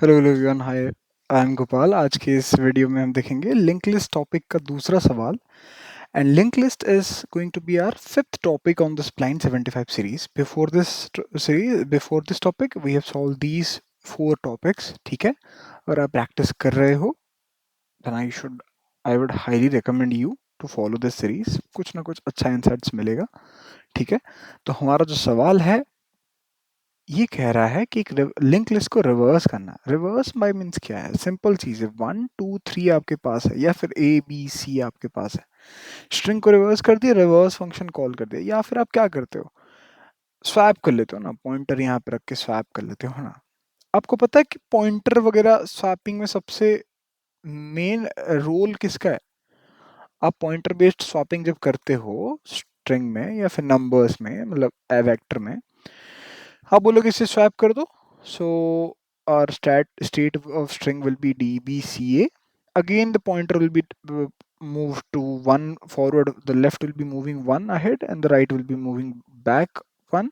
Hello everyone, hi. I am Gopal. आज के इस वीडियो में हम देखेंगे लिंक लिस्ट टॉपिक का दूसरा सवाल। And link list is going to be our fifth topic on this blind 75 series. Before this topic we have solve these four topics. ठीक है, अगर आप प्रैक्टिस कर रहे हो then I would highly recommend you to follow this series. कुछ ना कुछ अच्छा इंसाइट्स मिलेगा। ठीक है, तो हमारा जो सवाल है ये कह रहा है कि एक लिंक लिस्ट को रिवर्स करना। रिवर्स बाय मीन्स क्या है? सिंपल चीज है, 1 2 3 आपके पास है या फिर ABC आपके पास है। स्ट्रिंग को रिवर्स कर दिया, रिवर्स फंक्शन कॉल कर दिया। या फिर आप क्या करते हो, स्वैप कर लेते हो ना, पॉइंटर यहाँ पे रख के स्वैप कर लेते हो ना। आपको पता है कि पॉइंटर वगैरह स्वैपिंग में सबसे मेन रोल किसका है? आप पॉइंटर बेस्ड स्वैपिंग जब करते हो स्ट्रिंग में या फिर नंबर्स में, मतलब वेक्टर में, आप बोलोगे इसे स्वैप कर दो। सो our state of string will be dbca. Again the pointer will be moved to one forward, the left will be moving one ahead and the right will be moving back one.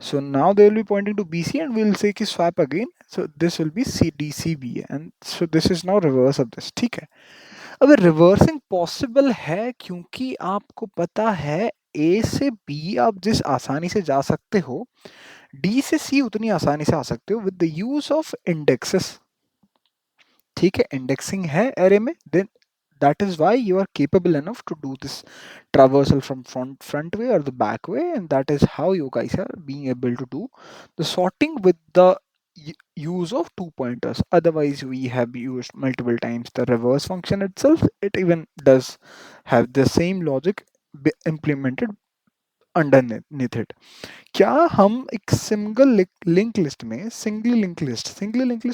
So now they will be pointing to bc and we will say कि swap again. So this will be cdcba and so this is now reverse of this. ठीक है, अब reversing possible है क्योंकि आपको पता है ए से बी आप जिस आसानी से जा सकते हो, डी से सी उतनी आसानी से आ सकते हो with the use of indexes. ठीक है, इंडेक्सिंग है एरे में, then that is why you are capable enough to do this traversal from front way or the back way, and that is how you guys are being able to do the sorting with the use of 2 pointers. Otherwise we have used multiple times the reverse function itself. It even does have the same logic implemented underneath it. क्या हम एक single link list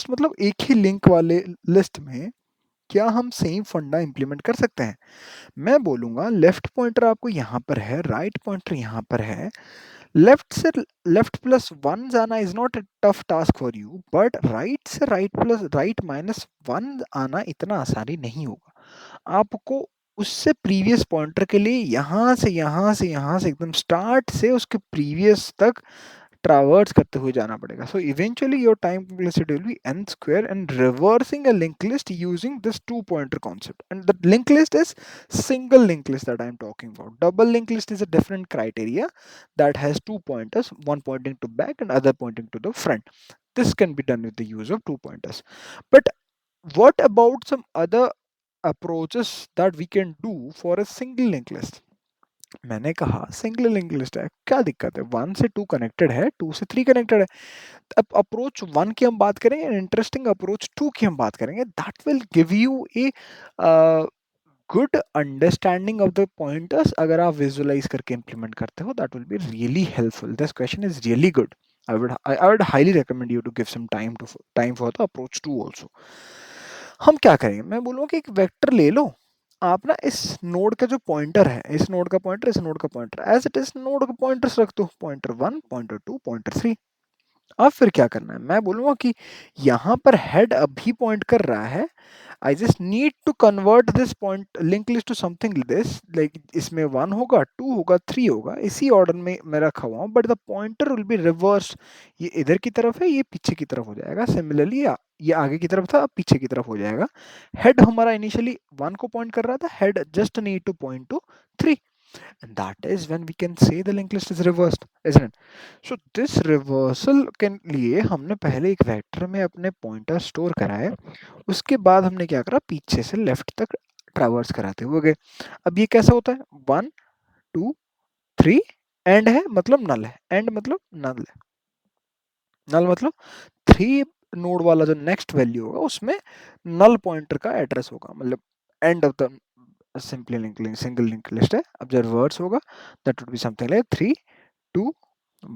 मतलब एक ही link वाले list में क्या हम same फंडा इंप्लीमेंट कर सकते हैं? मैं बोलूंगा लेफ्ट पॉइंटर आपको यहाँ पर है, राइट पॉइंटर यहाँ पर है। लेफ्ट से लेफ्ट प्लस वन जाना is not a tough task for you, but right से राइट माइनस वन आना इतना आसानी नहीं होगा आपको। उससे प्रीवियस पॉइंटर के लिए यहाँ से एकदम स्टार्ट से उसके प्रीवियस तक ट्रावर्स करते हुए जाना पड़ेगा. So eventually your time complexity will be n square, and reversing a linked list using this two pointer concept. And the linked list is single linked list that I am talking about. Double linked list is a different criteria that has 2 pointers, one pointing to back and other pointing to the front. This can be done with the use of 2 pointers. But what about some other approaches that we can do for a single linked list? मैंने कहा single link list है, क्या दिक्कत है? 1 से 2 connected है, 2 से 3 connected है। अब अप्रोच 1 की हम बात करेंगे, इंटरेस्टिंग अप्रोच 2 की हम बात करेंगे। That will give U a good understanding of the pointers. अगर आप विजुअलाइज करके इंप्लीमेंट करते हो, that will be really helpful. This question is really good. I would highly recommend you to give some time for the approach 2 also. हम क्या करेंगे, मैं बोलूँगा कि एक वेक्टर ले लो आप ना, इस नोड का जो पॉइंटर है, इस नोड का पॉइंटर, इस नोड का pointer, as it is node का पॉइंटर्स रख दो, पॉइंटर 1 पॉइंटर 2 पॉइंटर 3। अब फिर क्या करना है, मैं बोलूंगा कि यहाँ पर हेड अभी पॉइंट कर रहा है। I just need to convert this point link list to something this, like इसमें 1 होगा, 2 होगा, 3 होगा, इसी ऑर्डर में मैं रखा हुआ हूँ, but the pointer will be reverse. ये इधर की तरफ है, ये पीछे की तरफ हो जाएगा। सिमिलरली ये आगे की तरफ था, अब पीछे की तरफ हो जाएगा। हेड हमारा इनिशियली 1 को पॉइंट कर रहा था, head just need two point two 3, and that is when we can say the linked list is reversed, isn't it? So this reversal के लिए हमने पहले एक वेक्टर में अपने पॉइंटर स्टोर करा है, उसके बाद हमने क्या करा, पीछे से लेफ्ट तक ट्रैवर्स कराते हुए गए। अब ये कैसा होता है, 1 2 3, एंड है मतलब नल है, एंड मतलब नल है, नल मतलब 3 नोड वाला जो नेक्स्ट वैल्यू होगा उसमें नल पॉइंटर का एड्रेस होगा, मतलब end of the simply link single link list है। अब जब रिवर्स होगा that would be something like 3 2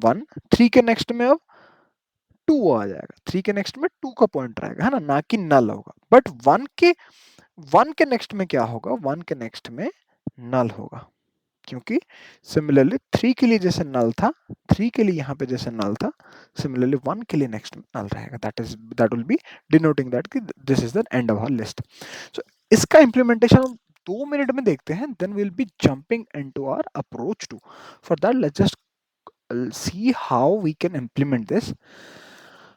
1। 3 के नेक्स्ट में अब 2 आ जाएगा, 3 के नेक्स्ट में 2 का पॉइंटर आएगा, है ना कि नल होगा। बट 1 के नेक्स्ट में क्या होगा, 1 के नेक्स्ट में नल होगा, क्योंकि सिमिलरली 3 के लिए जैसे नल था, 3 के लिए यहाँ पे जैसे नल था, सिमिलरली 1 के लिए नेक्स्ट में नल रहेगा। That will be denoting that कि this is the end of our list. So इसका इंप्लीमेंटेशन हम 2 मिनट में देखते हैं, then will be jumping into our approach 2। For that let's just see how we can implement this.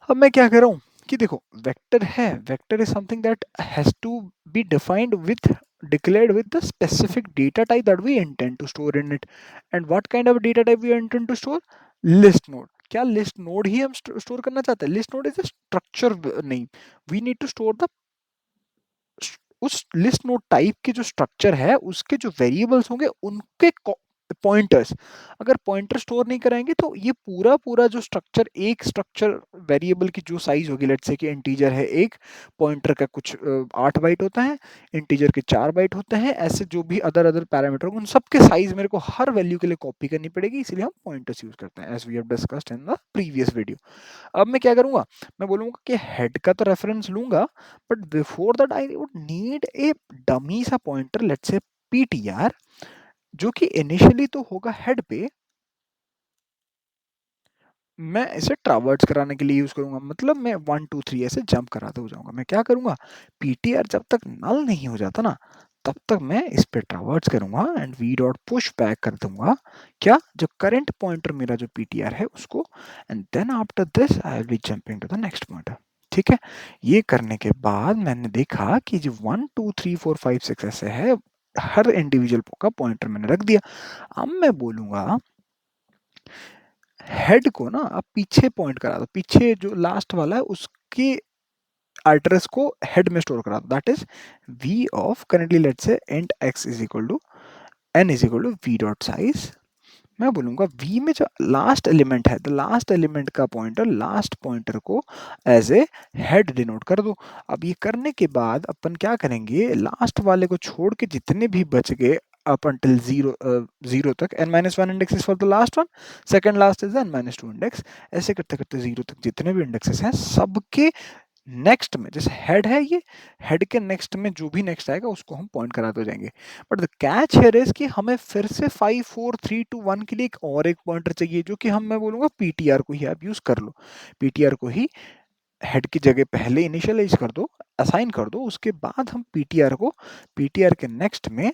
अब मैं क्या कर रहा हूँ, कि देखो वेक्टर है, vector is something that has to be defined with declared with the specific data type that we intend to store in it. And what kind of data type we intend to store? List node. क्या list node ही हम store करना चाहते हैं? List node is a structure नहीं, we need to store the उस list node type के जो स्ट्रक्चर है उसके जो वेरिएबल्स होंगे उनके पॉइंटर्स। अगर पॉइंटर स्टोर नहीं कराएंगे तो ये पूरा पूरा जो स्ट्रक्चर, एक स्ट्रक्चर वेरिएबल की जो साइज होगी, लेट्स से कि इंटीजर है एक, पॉइंटर का कुछ 8 बाइट होता है, इंटीजर के 4 बाइट होते हैं, ऐसे जो भी अदर अदर पैरामीटर होंगे उन सबके साइज मेरे को हर वैल्यू के लिए कॉपी करनी पड़ेगी, इसलिए हम पॉइंटर्स यूज करते हैं as we have discussed in the previous video. अब मैं क्या करूंगा, मैं बोलूंगा कि हेड का तो रेफरेंस लूंगा, but before that I would need a dummy सा पॉइंटर, लेट्स से पीटीआर, जो कि इनिशियली तो होगा हेड पे, मैं इसे ट्रावर्स कराने के लिए यूज करूंगा, मतलब मैं 1 2 3 ऐसे जंप कराते हो जाऊंगा। मैं क्या करूंगा, पीटीआर जब तक नल नहीं हो जाता ना तब तक मैं इस पे ट्रावर्स करूंगा and V dot push back कर दूंगा क्या, जो करंट पॉइंटर मेरा जो पीटीआर है उसको, and then after this I will be jumping to the next pointer. ठीक है, ये करने के बाद मैंने देखा कि जो 1 2 3 4 5 6 ऐसे है, हर इंडिविजुअल का पॉइंटर मैंने रख दिया। अब मैं बोलूंगा हेड को ना आप पीछे पॉइंट करा दो, पीछे जो लास्ट वाला है उसके एड्रेस को हेड में स्टोर करा दो, that is v of currently let's say int x is equal to n is equal to v dot size. मैं बोलूंगा v में जो लास्ट एलिमेंट है, द लास्ट एलिमेंट का पॉइंटर, लास्ट पॉइंटर को एज ए हेड डिनोट कर दो। अब ये करने के बाद अपन क्या करेंगे, लास्ट वाले को छोड़ के जितने भी बच गए up until 0 तक, n-1 index is for the last one, second last is the n-2 index, ऐसे करते करते 0 तक जितने भी इंडेक्सेस हैं सबके नेक्स्ट में, जैसे हेड है ये, हेड के नेक्स्ट में जो भी नेक्स्ट आएगा उसको हम पॉइंट कराते जाएंगे। But the catch here is कि हमें फिर से 5 4 3 2 1 के लिए एक और एक पॉइंटर चाहिए, जो कि हम, मैं बोलूंगा पीटीआर को ही आप यूज कर लो, पीटीआर को ही हेड की जगह पहले इनिशियलाइज कर दो, असाइन कर दो, उसके बाद हम पीटीआर को पीटीआर के नेक्स्ट में,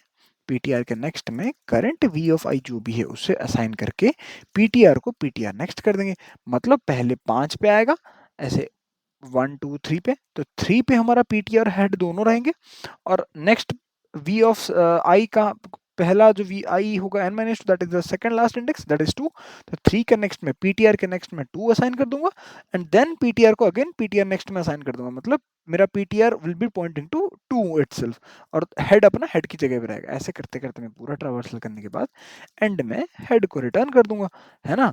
पीटीआर के नेक्स्ट में करंट वी ऑफ आई जो भी है उससे असाइन करके पीटीआर को पीटीआर नेक्स्ट कर देंगे। मतलब पहले 5 पे आएगा ऐसे 1 2 3 पे, तो 3 पे हमारा पीटीआर हेड दोनों रहेंगे, और नेक्स्ट वी ऑफ आई का पहला जो वी आई होगा n-2, that is the second last index, that is 2, तो 3 के नेक्स्ट में पीटीआर के नेक्स्ट में 2 असाइन कर दूंगा, एंड देन पीटीआर को अगेन पीटीआर नेक्स्ट में असाइन कर दूंगा, मतलब मेरा PTR will be pointing to 2 itself, और हेड अपना हेड की जगह पे रहेगा। ऐसे करते करते मैं पूरा ट्रावर्सल करने के बाद एंड में हेड को रिटर्न कर दूंगा, है ना,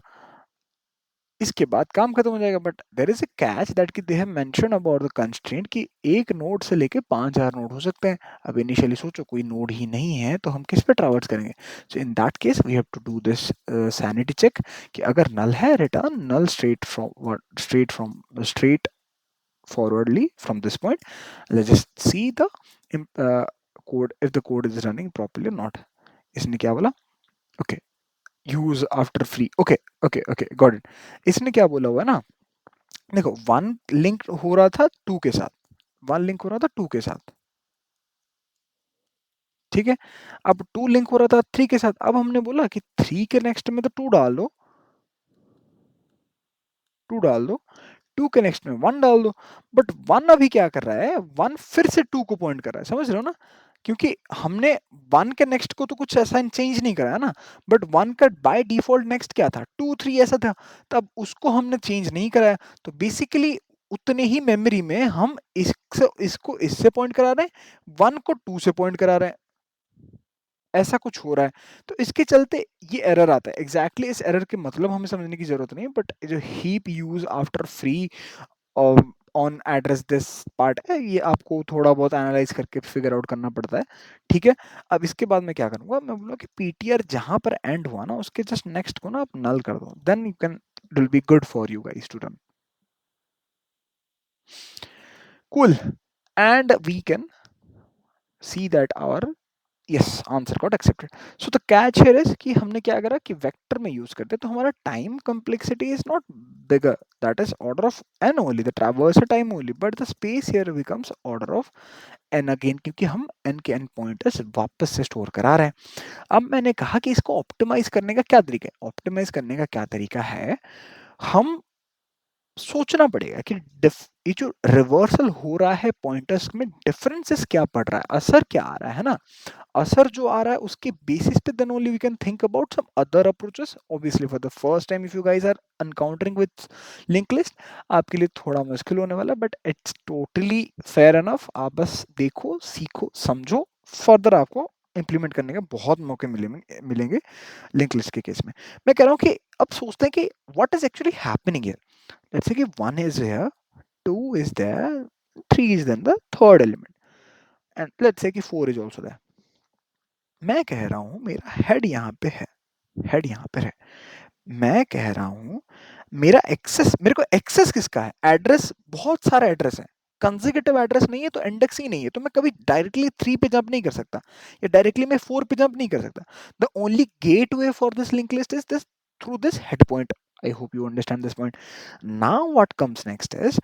इसके बाद काम खत्म हो जाएगा। But there is a catch that कि they have mention about the constraint कि एक नोड से लेके 5000 नोड हो सकते हैं। अब इनिशियली सोचो कोई नोड ही नहीं है तो हम किस पे ट्रैवर्स करेंगे, so in that case we have to do this sanity check कि अगर नल है return null straight forwardly from this point, let's just see the code if the code is running properly और not. इसने क्या बोला, okay use after free, okay okay okay got it. इसने क्या बोला हुआ है ना, देखो वन लिंक हो रहा था टू के साथ, वन लिंक हो रहा था टू के साथ, ठीक है, अब टू लिंक हो रहा था थ्री के साथ, अब हमने बोला कि थ्री के नेक्स्ट में तो टू डाल दो, टू डाल दो, टू के नेक्स्ट में वन डाल दो, बट वन अभी क्या कर रहा है, वन फिर से टू को पॉइंट कर रहा है, समझ रहे हो ना, क्योंकि हमने वन के नेक्स्ट को तो कुछ ऐसा चेंज नहीं करा है ना, बट वन का बाय डिफॉल्ट नेक्स्ट क्या था 2 3 ऐसा था, तब उसको हमने चेंज नहीं कराया, तो बेसिकली उतने ही मेमोरी में हम इसको इससे पॉइंट करा रहे हैं, वन को टू से पॉइंट करा रहे हैं, ऐसा कुछ हो रहा है। तो इसके चलते ये एरर आता है, एग्जैक्टली इस एरर के मतलब हमें समझने की जरूरत नहीं है, बट जो heap use after free on address this part है, ये आपको थोड़ा बहुत एनालाइज करके फिगर आउट करना पड़ता है, ठीक है। अब इसके बाद मैं क्या करूंगा, मैं बोलूँगा कि पीटीआर जहां पर एंड हुआ ना उसके जस्ट नेक्स्ट को ना आप नल कर दो, then you can, it will be good for you guys to run, cool, and we can see that our yes answer got accepted. So the catch here is कि हमने क्या करा कि वेक्टर में यूज करते तो हमारा time complexity is not bigger, that is order of N only, the traverse time only, but the space here becomes order of N again, क्योंकि हम एन के एन पॉइंटर्स वापस से स्टोर करा रहे हैं। अब मैंने कहा कि इसको ऑप्टिमाइज करने का क्या तरीका है, ऑप्टिमाइज करने का क्या तरीका है, हम सोचना पड़ेगा कि ये जो रिवर्सल हो रहा है पॉइंटर्स में डिफरेंसेस क्या पड़ रहा है, असर क्या आ रहा है ना, असर जो आ रहा है उसके बेसिस पे then only we can think about some other approaches. Obviously for the first time if you guys are encountering with link list, आपके लिए थोड़ा मुश्किल होने वाला, but it's totally fair enough. आप बस देखो, सीखो, समझो, फर्दर आपको इंप्लीमेंट करने के बहुत मौके मिलेंगे मिलेंगे लिंक लिस्ट के केस में। मैं कह रहा हूँ कि अब सोचते हैं कि what is actually happening here. Let's say कि 1 is here, 2 is there, 3 is then the third element, and let's say कि 4 is also there। मैं कह रहा हूँ मेरा हेड यहाँ पे है, हेड यहाँ पे है। मैं कह रहा हूँ मेरा एक्सेस, मेरे को एक्सेस किसका है, एड्रेस, बहुत सारा एड्रेस है, कंसेक्यूटिव एड्रेस नहीं है तो इंडेक्स ही नहीं है, तो मैं कभी डायरेक्टली 3 पे जंप नहीं कर सकता या डायरेक्टली मैं 4 पे जंप नहीं कर सकता। The only get way for this link list is this, through this head point. I hope you understand this point. Now what comes next is,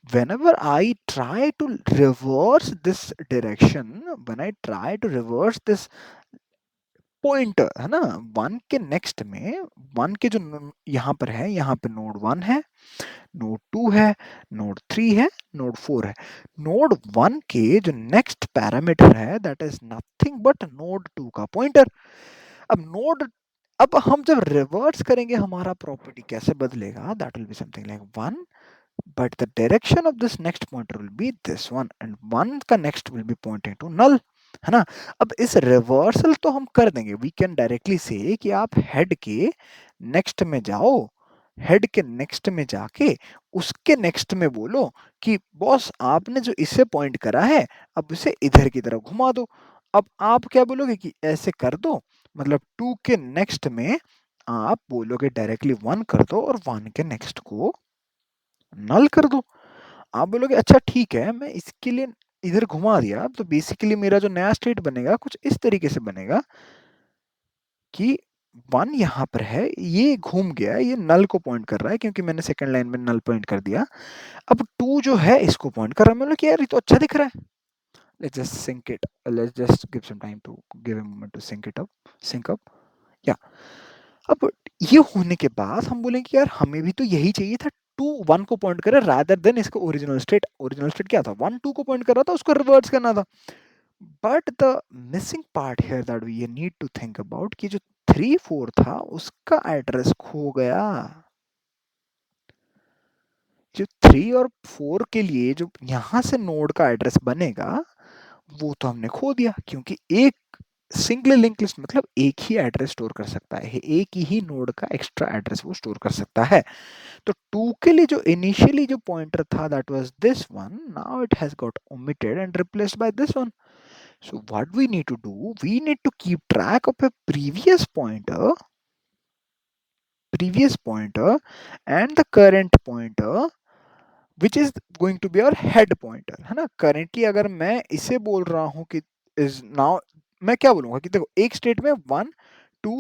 whenever I try to reverse this direction, when I try to reverse this pointer है ना, one के next में, one के जो यहाँ पर है, यहाँ पे नोड 1 है, नोड 2 है, नोड 3 है, नोड 4 है। नोड 1 के जो नेक्स्ट पैरामीटर है that is nothing but node 2 का पॉइंटर। अब नोड, अब हम जब रिवर्स करेंगे हमारा प्रॉपर्टी कैसे बदलेगा, that will be something like 1, but the direction of this next pointer will be this one, and 1 का next will be pointing to null, है ना। अब इस रिवर्सल तो हम कर देंगे, वी कैन डायरेक्टली से कि आप हेड के नेक्स्ट में जाओ, हेड के नेक्स्ट में जाके उसके नेक्स्ट में बोलो कि बॉस आपने जो इसे पॉइंट करा है अब उसे इधर की तरफ घुमा दो। अब आप क्या बोलोगे कि ऐसे कर दो, मतलब 2 के नेक्स्ट में आप बोलोगे डायरेक्टली 1 कर दो और 1 के नेक्स्ट को नल कर दो। आप बोलोगे अच्छा ठीक है, मैं इसके लिए इधर घुमा दिया, तो बेसिकली मेरा जो नया स्टेट बनेगा कुछ इस तरीके से बनेगा कि 1 यहाँ पर है, ये घूम गया, ये नल को पॉइंट कर रहा है क्योंकि मैंने सेकंड लाइन में नल पॉइंट कर दिया। अब 2 जो है इसको पॉइंट कर रहा है, मैं बोला कि यार ये तो अच्छा दिख रहा है। Let's just sync it, let's just give some time to give a moment to sync up yeah. अब ये होने के बाद हम बोलेंगे कि यार हमें भी तो यही चाहिए था, 2 1 को पॉइंट करे रादर देन इसका ओरिजिनल स्टेट। ओरिजिनल स्टेट क्या था, 1 2 को पॉइंट कर रहा था, उसको रिवर्स करना था। But the missing part here that we need to think about कि जो 3 4 था उसका एड्रेस खो गया। जो 3 और 4 के लिए जो यहां से नोड का एड्रेस बनेगा वो तो हमने खो दिया, क्योंकि एक सिंगल लिंक लिस्ट मतलब एक ही एड्रेस स्टोर कर सकता है, एक ही नोड का एक्स्ट्रा एड्रेस वो स्टोर कर सकता है। तो 2 के लिए जो इनिशियली जो पॉइंटर था that was this one, now it has got omitted and replaced by this one. So what we need to do, we need to keep track of a previous pointer and the current pointer which is going to be our head pointer, है ना। currently अगर मैं इसे बोल रहा हूँ कि is now, मैं क्या बोलूंगा कि देखो एक स्टेट में 1 2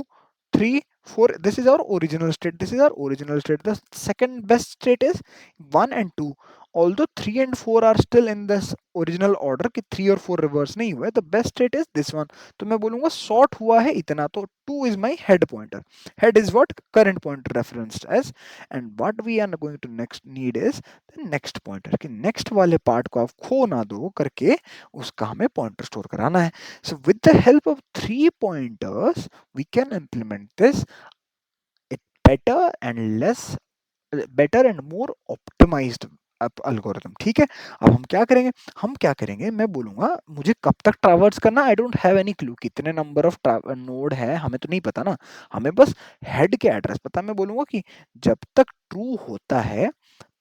3 4, this is our original state, this is our original state, the second best state is 1 and 2, although 3 and 4 are still in this original order कि 3 और 4 reverse नहीं हुए, the best state is this one। तो मैं बोलूंगा sort हुआ है इतना, तो 2 is my head pointer, head is what current pointer referenced as, and what we are going to next need is the next pointer, कि next वाले part को आप खो ना दो करके उसका हमें pointer store कराना है। So with the help of 3 pointers we can implement this a better and more optimized algorithm, ठीक है। अब हम क्या करेंगे, हम क्या करेंगे, मैं बोलूंगा मुझे कब तक ट्रैवर्स करना, I don't have any clue, कितने नंबर ऑफ नोड है हमें तो नहीं पता ना, हमें बस हेड के एड्रेस पता। मैं बोलूंगा कि जब तक ट्रू होता है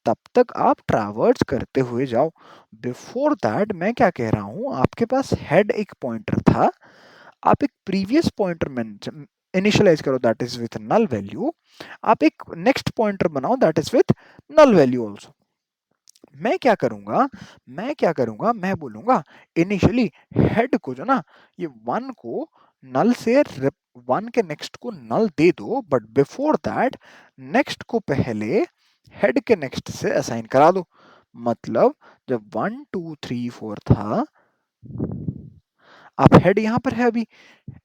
तब तक आप ट्रैवर्स करते हुए जाओ। बिफोर दैट मैं क्या कह रहा हूं, आपके पास हेड एक पॉइंटर था, आप एक प्रीवियस पॉइंटर इनिशियलाइज करो that is with null value, आप एक नेक्स्ट पॉइंटर बनाओ that is with null value also. मैं क्या करूंगा, मैं बोलूंगा इनिशियली हेड को जो ना, ये 1 को नल से 1 के नेक्स्ट को नल दे दो, बट बिफोर दैट नेक्स्ट को पहले हेड के नेक्स्ट से असाइन करा दो। मतलब जब 1 2 3 4 था, अब हेड यहाँ पर है अभी,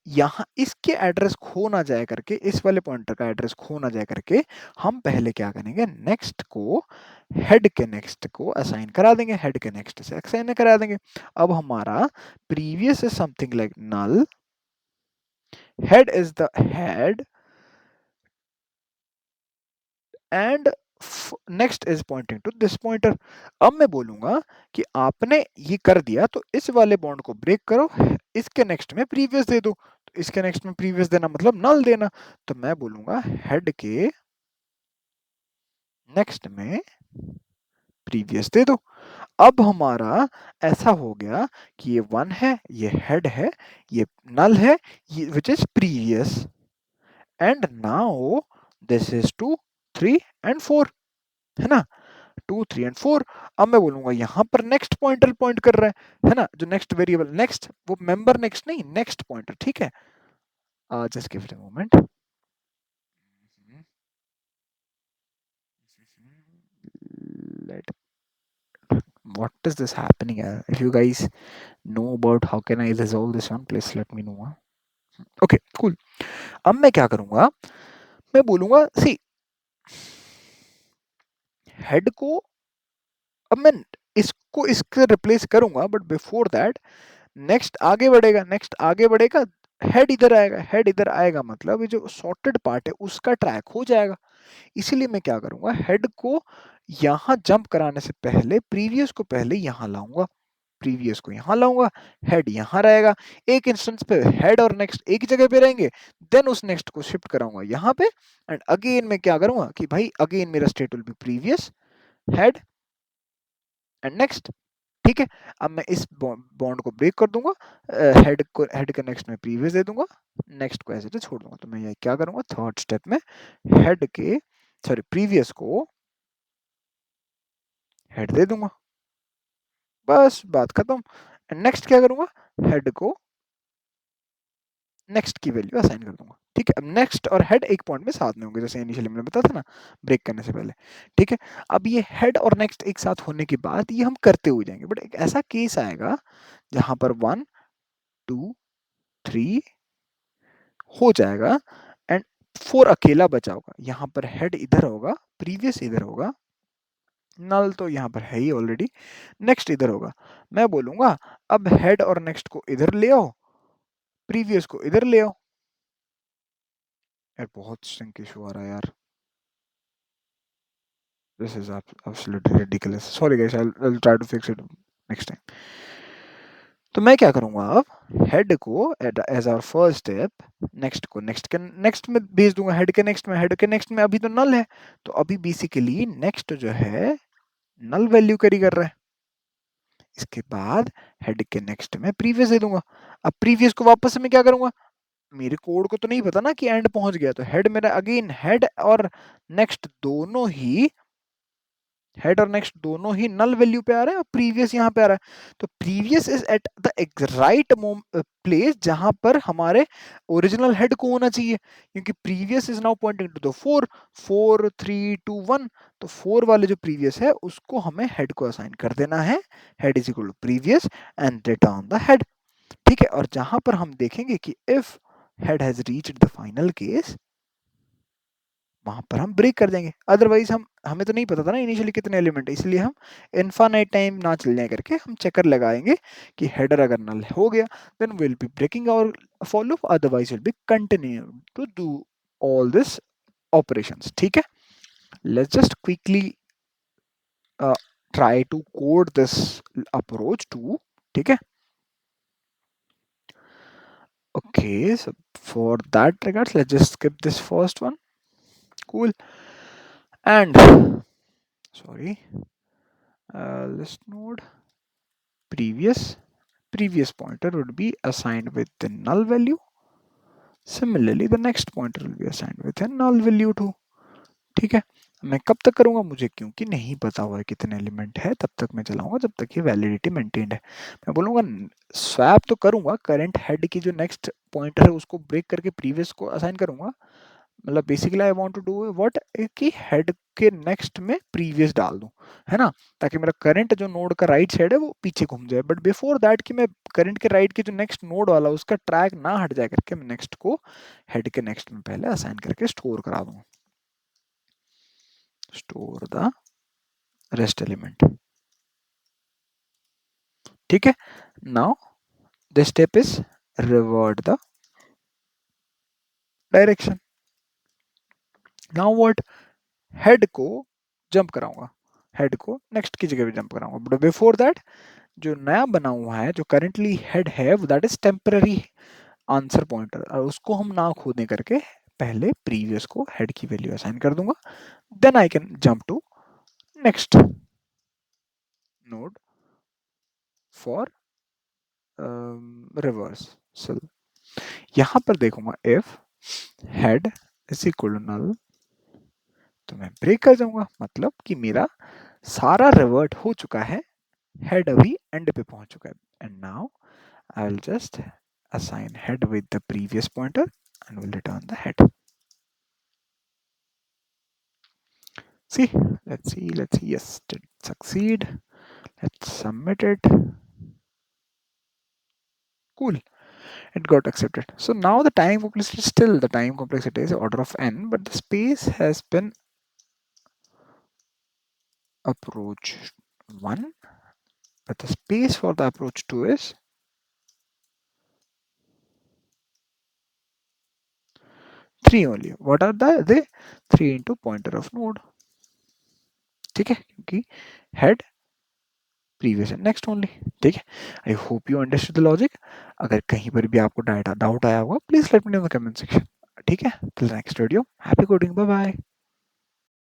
यहाँ इसके एड्रेस खो ना जाए करके, इस वाले पॉइंटर का एड्रेस खो ना जाए करके, हम पहले क्या करेंगे, नेक्स्ट को हेड के नेक्स्ट को असाइन करा देंगे, हेड के नेक्स्ट से असाइन करा देंगे। अब हमारा previous is something like null, head is the head and next is pointing to this pointer। अब मैं बोलूंगा कि आपने ये कर दिया तो इस वाले बॉन्ड को ब्रेक करो, इसके नेक्स्ट में प्रीवियस दे दो, तो इसके नेक्स्ट में प्रीवियस देना मतलब नल देना, तो मैं बोलूंगा हेड के नेक्स्ट में प्रीवियस दे दो। अब हमारा ऐसा हो गया कि ये 1 है, ये हेड है, ये नल है, ये which is previous, and now this is 2 3 and 4, है ना, 2 3 एंड 4। अब मैं बोलूंगा यहां पर नेक्स्ट पॉइंटर पॉइंट कर रहा है ना, जो नेक्स्ट वेरिएबल, नेक्स्ट वो मेंबर नेक्स्ट नहीं, नेक्स्ट पॉइंटर, ठीक है। Just give it a moment, let what is this happening, if you guys know about how can I resolve this one, please let me know। Okay cool. अब मैं क्या करूंगा, मैं बोलूंगा सी head को, अब मैं इसको इससे रिप्लेस करूंगा, बट बिफोर दैट नेक्स्ट आगे बढ़ेगा, नेक्स्ट आगे बढ़ेगा, हेड इधर आएगा, हेड इधर आएगा मतलब ये जो सॉर्टेड पार्ट है उसका ट्रैक हो जाएगा। इसीलिए मैं क्या करूंगा, हेड को यहां जंप कराने से पहले प्रीवियस को पहले यहां लाऊंगा, प्रीवियस को यहां लाऊंगा, हेड यहां रहेगा, एक इंस्टेंस पे हेड और नेक्स्ट एक ही जगह पे रहेंगे, देन उस नेक्स्ट को शिफ्ट कराऊंगा यहां पे, एंड अगेन मैं क्या करूंगा कि भाई अगेन मेरा state will be previous, head and next, ठीक है। अब मैं इस बॉन्ड को ब्रेक कर दूंगा, हेड के नेक्स्ट में प्रीवियस दे दूंगा, नेक्स्ट को ऐसे छोड़ दूंगा, तो मैं ये क्या करूंगा, थर्ड स्टेप में हेड के सॉरी प्रीवियस को हेड दे दूंगा, बस बात खत्म। नेक्स्ट क्या करूंगा, हेड को नेक्स्ट की वैल्यू असाइन कर दूंगा, ठीक है। अब नेक्स्ट और हेड एक पॉइंट में साथ में होंगे, जैसे इनिशियली मैंने बताया था ना ब्रेक करने से पहले, ठीक है। अब ये हेड और नेक्स्ट एक साथ होने के बाद ये हम करते हुए जाएंगे, बट एक ऐसा केस आएगा जहां पर 1 2 3 हो जाएगा एंड 4 अकेला बचा होगा, यहाँ पर हेड इधर होगा, प्रीवियस इधर होगा, नल तो यहाँ पर है ही ऑलरेडी, नेक्स्ट इधर होगा। मैं बोलूंगा अब हेड और नेक्स्ट को इधर ले आओ, प्रीवियस को इधर ले आओ। यार बहुत सिंक इशू आ रहा है यार, this is absolutely ridiculous, sorry guys, I'll try to fix it next time। तो मैं क्या करूंगा, अब हेड को as our first step next को नेक्स्ट के नेक्स्ट में भेज दूंगा, हेड के नेक्स्ट में, हेड के नेक्स्ट में अभी तो नल है, तो अभी बेसिकली नेक्स्ट जो है नल वैल्यू कैरी कर रहा है। इसके बाद हेड के नेक्स्ट में प्रीवियस दे दूंगा, अब प्रीवियस को वापस से मैं क्या करूंगा, मेरे कोड को तो नहीं पता ना कि एंड पहुंच गया, तो हेड मेरा अगेन हेड और नेक्स्ट दोनों ही, हेड और नेक्स्ट दोनों ही नल वैल्यू पे आ रहा है और प्रीवियस यहाँ पे आ रहा है, तो previous is at the right place जहां पर हमारे ओरिजिनल हेड को होना चाहिए, क्योंकि previous is now pointing to the 4 4 3 2 1, तो 4 वाले जो प्रीवियस है उसको हमें हेड को असाइन कर देना है, head is equal to previous and return the head, ठीक है। और जहां पर हम देखेंगे कि if head has reached the final case, वहां पर हम ब्रेक कर देंगे, अदरवाइज हम हमें तो नहीं पता था ना इनिशियली कितने एलिमेंट है, इसलिए हम इनफाइनाइट टाइम ना चलने करके हम चेकर लगाएंगे कि हेडर अगर नल हो गया then will be breaking our for loop, otherwise will be continue to do all this operations, ठीक है। Let's just quickly try to code this approach too, ठीक है। Okay, so for that regards, let's just skip this first one. Cool. And sorry, list node previous pointer would be assigned with the null value. Similarly, the next pointer will be assigned with a null value too. ठीक है, मैं कब तक करूंगा, मुझे क्योंकि नहीं पता हुआ है कितने एलिमेंट है, तब तक मैं चलाऊंगा जब तक ये वैलिडिटी मेंटेन्ड है। मैं बोलूंगा स्वैप तो करूंगा, करंट हेड की जो नेक्स्ट पॉइंटर है उसको ब्रेक करके प्रीवियस को असाइन करूंगा, मतलब basically I want to do what कि हेड के नेक्स्ट में प्रीवियस डाल दूं, है ना, ताकि मेरा करंट जो नोड का राइट साइड है वो पीछे घूम जाए, बट बिफोर दैट कि मैं करंट के राइट के जो नेक्स्ट नोड वाला उसका ट्रैक ना हट जाए करके मैं नेक्स्ट को हेड के नेक्स्ट में पहले असाइन करके स्टोर करा दूंगा, स्टोर द रेस्ट एलिमेंट। ठीक है, now the step is revert the direction. Now what, head को जंप कराऊंगा, हेड को नेक्स्ट की जगह पे जंप कराऊंगा, बट बिफोर दैट जो नया बना हुआ है जो करेंटली हेड है that is temporary answer pointer, और उसको हम ना खोदने करके पहले प्रीवियस को हेड की वैल्यू असाइन कर दूंगा, then I can jump to next node for reversal. यहां पर देखूंगा if head is equal to null तो मैं ब्रेक कर जाऊंगा, मतलब कि मेरा सारा रिवर्ट हो चुका है, हेड अभी एंड पे पहुंच चुका है, and now I will just assign head with the previous pointer and will return the head. See, let's see, yes, did succeed. Let's submit it. Cool, it got accepted. So now the time complexity, still the time complexity is order of n, but the space has been approach 1, but the space for the approach 2 is 3 only. What are they 3 into pointer of node, ठीक है, क्योंकि head previous and next only. ठीक है, I hope you understood the logic. अगर कहीं पर भी आपको डाउट आया होगा please let me know in the comment section. ठीक है, till next video, happy coding, bye bye.